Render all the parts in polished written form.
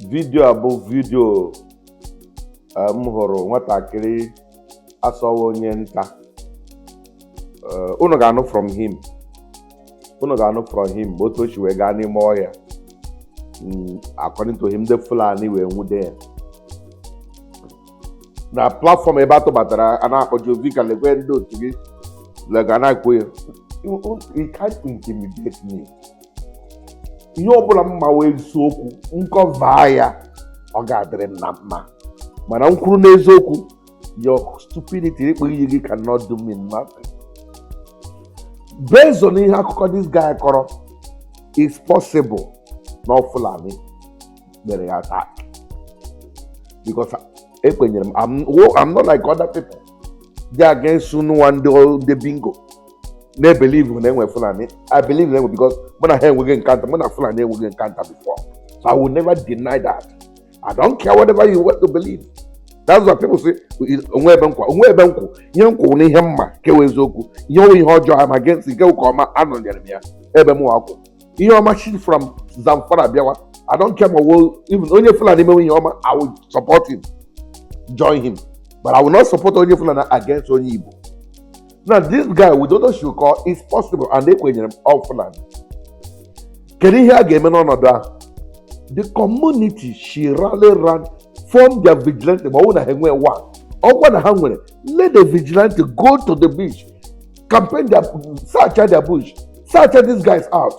Video above video m hụrụ nwatakịrị asọwa onye nta. Unu ga-anụ from him. Otu o si wee gaa n'ime ọhịa. According to him, the Fulani wee nwude ya. Na platform ebe atụbatara a na-akpọ Jovika lekwe ndị otu gị lega na-ekwu ya. You can't intimidate me. Ihe ọbụla mma wee eziokwu nkọva ya ọ ga-adịrị m na mma. Mana m kwuru n'eziokwu, your stupidity ekpeghị gị cannot do me nothing. Based on ihe akụkọ this guy kọrọ, it's possible na Fulani mere ya attack. Because ekwenyere m, I'm not like other people. They are against Sunu and the bingo. They believe when they were Fulani. I believe them because when I heard we get encounter, when I Fulani we get encounter before. So I will never deny that. I don't care whatever you want to believe. That's what people say. I'm against the from Zamfara. I don't care even only Fulani I will support him, join him. But I will not support only Fulani against only Igbo. Now this guy with other should call is possible and they can all Fulani. Can you hear again on that? The community she rally ran form their vigilante. Let the vigilante go to the beach, campaign their search their bush, search these guys out.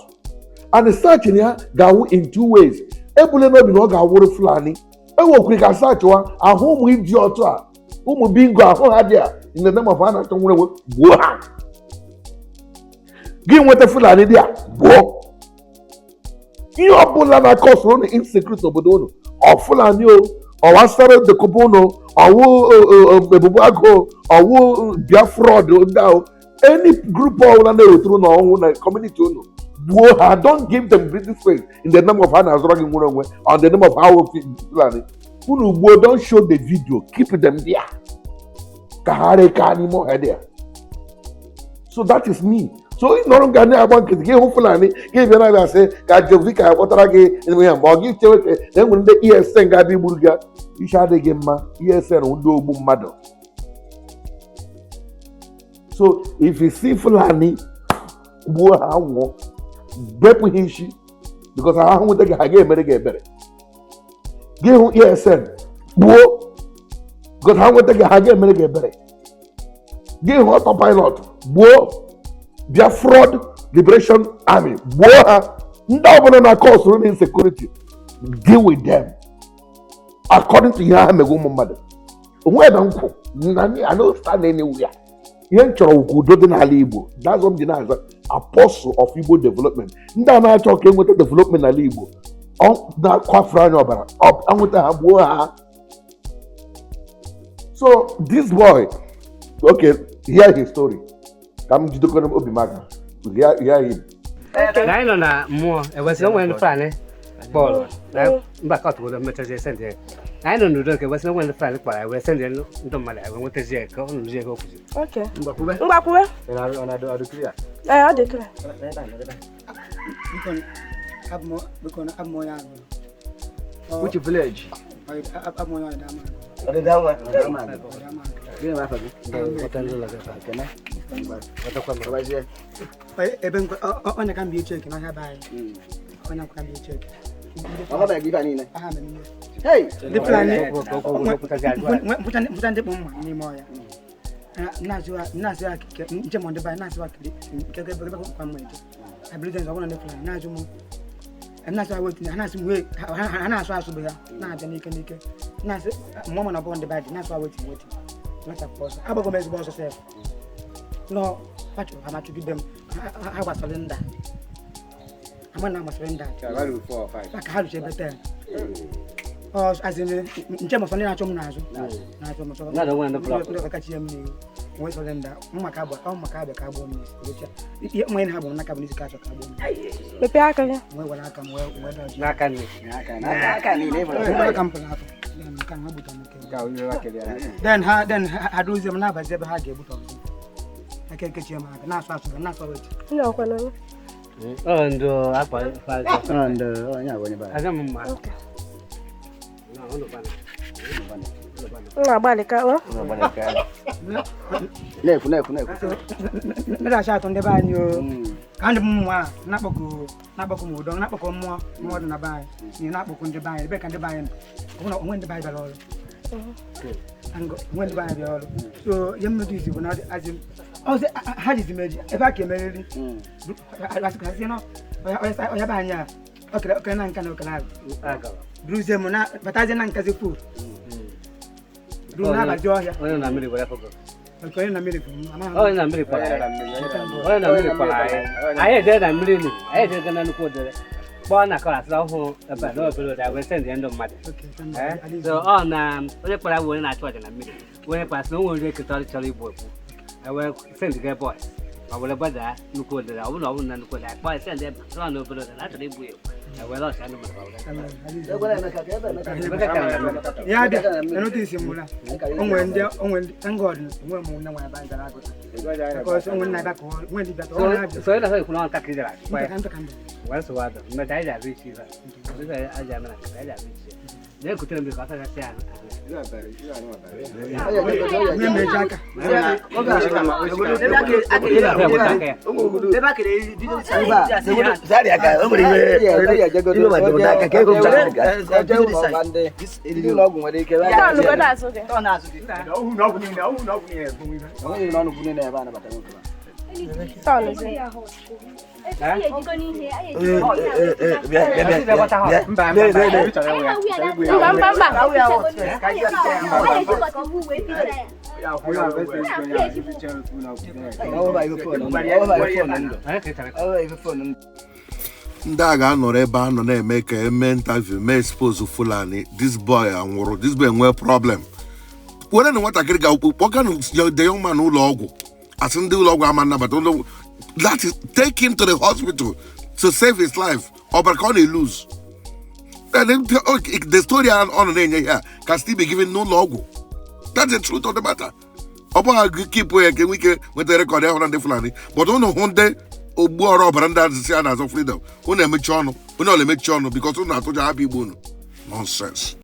And the searching here go in two ways. Ebule no be no ga woro Fulani. Ewo quick search one and whom idiot whom bingo hadia in the name of Anna Tomwe. Give what the Fulani there. Go. You are Bulana cause one insecret obodo or Fulani or one started the Kobono or Bebuago or Biafra now any group of community. Don't give them British faith in the name of Hannah Zrogging on the name of our Fulani. Don't show the video, keep them there. So that is me. So it's not going to want to give Fulani, give another say, got Jovika, what are give then when the ESN got the Burga, you shall give ma ESN will do mother. So if you see Fulani, Bepuhishi, because I want to get better. Give him ESN, because I want to get better. Give him autopilot, their fraud liberation army. Insecurity. Deal with them. According to Yahamego mother. Where don't go? I don't stand anywhere. That's what the apostle of Igbo development. Ndana talking with the development of Igbo. That so this boy, okay, hear his story. Come to the corner of Bimaga. Hear him. I know that more. It was no one Fulani. Ball. Back out with the message sent here. I don't know that it was no one Fulani, but I was sending no money. I went to Jacob. Okay. Mbakube. And I do clear. I declare. We can have more. Which village? Have more. The Dama. On can be checking. I have on can be checking. Hey, the plan. I believe there's one on the plan. Najumo. And that's why waiting. And that's wait. And that's why I should be here. Now, the Nika. That's a moment upon the bed. That's why waiting. Not a person. I'm going to go yourself. No, what you have to give them. I was surrender. I'm not surrender. 4 or 5. Like how to say better. Or as in terms of natural nazo. Not one of the block. We surrender. Macabo, carbon. If men have one cabin catch a carbon. The Piacca. When I come well, then I do them now, but never had a boot on. I can't get your mark. Not fast, not for it. No, And apa? And onye abonye ba. Ada mma. Okay. Na ono bana. Na-agbalị ka o. Nefu. Mmiri asha atọ ndị be anyị o. Ka ndị mmụọ a na-akpọkọ m ụdọ, na-akpọkọ mmụọ dị na be anyị, na-akpọkọ ndị be anyị, ebe ka ndị be anyị nọ. Onwe ndị be anyị bịara ọrụ. Onwe ndị be anyị bịara ọrụ. So ihe mmedu isi bụ na ha jizi meji ebe a ka emeriri. Asịkasị nọ onye be anyị a okere na nka na okere agụ. Bruzie m na batazie na nkazi food. Bruna bajo ọhịa. Onye na mmiri gwara fogo. Onye na mmiri bụ Onye na mmiri kwara. Onye na mmiri kwara anyị. Anyị ede na mmiri ni. Anyị ede na nnukwu odere. Kpọọ na kọla asịrị ọhụụ ebe a n'obere ụda wee sendị ndụ mmadụ. So ọ na onye kpara bụ onye na-achụ aja na mmiri. Onye kpara sị na o nwere ekete ọ chọrọ igbu ekwu. Ewee sendị gị bọị. Ọ bụrụ gbada nnukwu odere. Ọ bụrụ na ọ bụrụ na nnukwu odere. Kpọọ sendị ebe a n'obere ụda na-achọrọ igbu ya. Ewee lọsị anụ maka ụda. ya bịa enụta isi mụla onwe ndị ngọdụ onwe m nne nwanyị banyere agụta because onwe nna bịa ka onwe ndị bịa ka ọ na-abịa So ịna sọ ikwuru ọnụ kakịrị dara. mpeka Wee sụwa adọ. Mmeta anyị ji-abịa ichi ibe. Ndị aja amana ka anyị ji-abịa ichi. Na-ekutere mmiri ka ọ sachasị ahụ. onye meji aka ọgwụ nwere ike Ọnụgodo azụ gị. onye na ọnụ na ebe a nabata nwoke ba. Tọnụzi. ndị a ga-anọrọ ebe a nọ na-eme ka eme interview mee expose Fulani this boy anwụrụ this boy nwee problem were na nwatakịrị kpọganụ the young man ụlọ ọgwụ asị ndị ụlọ ọgwụ ama nnabata that is take him to the hospital to save his life ọ bara ka ọ na-elose the story ọ nọ na-enye ya can still be given n'ụlọ ọgwụ that's the truth of the matter ọ bụghị kipụ ya ka enwe ike nweta rekọd ahụ na ndị Fulani but ụnụ hụ ndị ogbu ọrụ ọbara ndị azịsị a na-azọ freedom unu emechi ọnụ onye ọla emechi ọnụ because unu atụja hapụ igbo unu nonsense